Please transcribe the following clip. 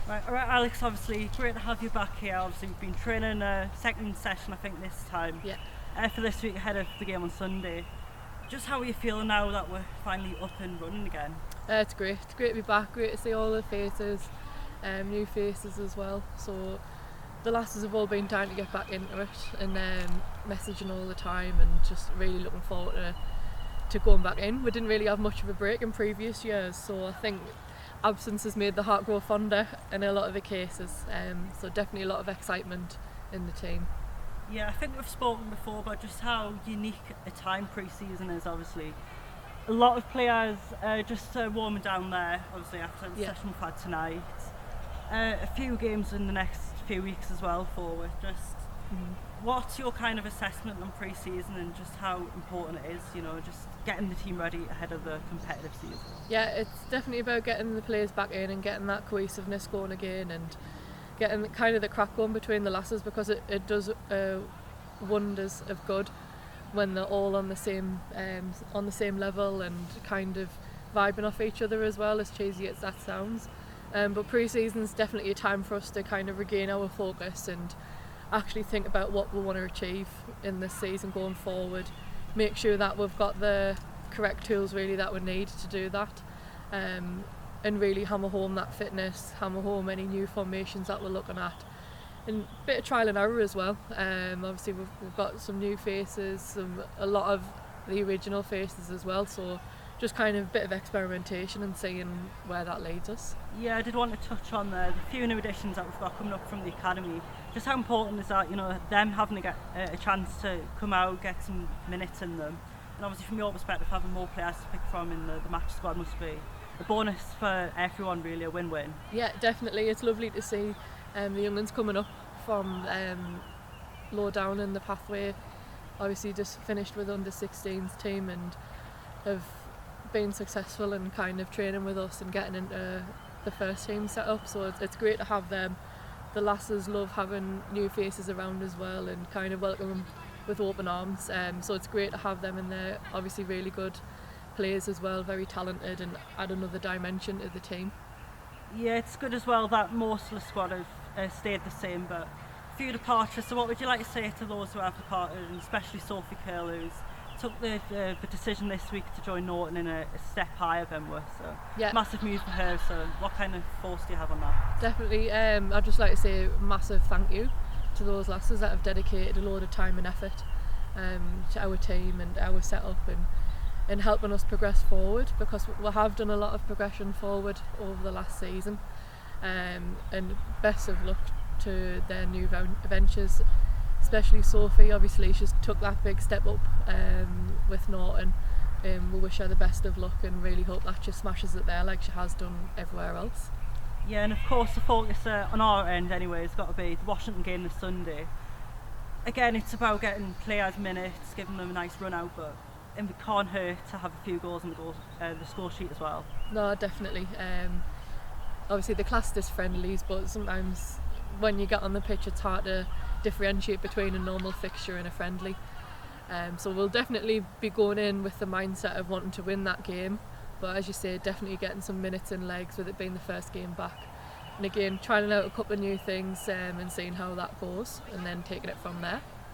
Right, all right, Alex, obviously, great to have you back here. Obviously, we've been training a second session, I think, this time Yeah, for this week ahead of the game on Sunday. Just how are you feeling now that we're finally up and running again? it's great. It's great to be back. Great to see all the faces, new faces as well. So the lasses have all been dying to get back into it and messaging all the time and just really looking forward to going back in. We didn't really have much of a break in previous years, so I think absence has made the heart grow fonder in a lot of the cases. So definitely a lot of excitement in the team. Yeah, I think we've spoken before about just how unique a time pre-season is. Obviously, a lot of players just warming down there. Obviously, after the Yeah. session we've had tonight, a few games in the next few weeks as well forward. Just what's your kind of assessment on pre-season and just how important it is? You know, just getting the team ready ahead of the competitive season. Yeah, it's definitely about getting the players back in and getting that cohesiveness going again and getting kind of the crack going between the lasses, because it does wonders of good when they're all on the same level and kind of vibing off each other as well, as cheesy as that sounds. But pre-season is definitely a time for us to kind of regain our focus and actually think about what we want to achieve in this season going forward. Make sure that we've got the correct tools really that we need to do that, and really hammer home that fitness, hammer home any new formations that we're looking at, and a bit of trial and error as well. Obviously we've got some new faces, a lot of the original faces as well, so just kind of a bit of experimentation and seeing where that leads us. Yeah, I did want to touch on the few new additions that we've got coming up from the academy. Just how important is that, you know, them having to get a chance to come out, get some minutes in them. And obviously from your perspective, having more players to pick from in the match squad must be a bonus for everyone, really, a win-win. Yeah, definitely. It's lovely to see the young ones coming up from low down in the pathway. Obviously just finished with under 16s team and have been successful in kind of training with us and getting into the first team set up, so it's great to have them. The lasses love having new faces around as well and kind of welcome them with open arms, so it's great to have them in there. Obviously really good players as well, very talented, and add another dimension to the team. Yeah, it's good as well that most of the squad have stayed the same, but a few departures. So what would you like to say to those who have departed, and especially Sophie Curl, who's took the decision this week to join Norton in a step higher than us? So Yeah, massive move for her. So what kind of force do you have on that? definitely. I'd just like to say a massive thank you to those lasses that have dedicated a load of time and effort to our team and our setup and helping us progress forward, because we have done a lot of progression forward over the last season, and best of luck to their new ventures, especially Sophie. Obviously she's took that big step up with Norton. We wish her the best of luck and really hope that she smashes it there like she has done everywhere else. Yeah, and of course the focus on our end anyway has got to be the Washington game this Sunday. Again, it's about getting players minutes, giving them a nice run out, but it can't hurt to have a few goals on the score sheet as well. No, definitely. Obviously the classed as friendlies, but sometimes when you get on the pitch it's hard to differentiate between a normal fixture and a friendly. So we'll definitely be going in with the mindset of wanting to win that game, but as you say, definitely getting some minutes and legs with it being the first game back. And again, trying out a couple of new things and seeing how that goes, and then taking it from there.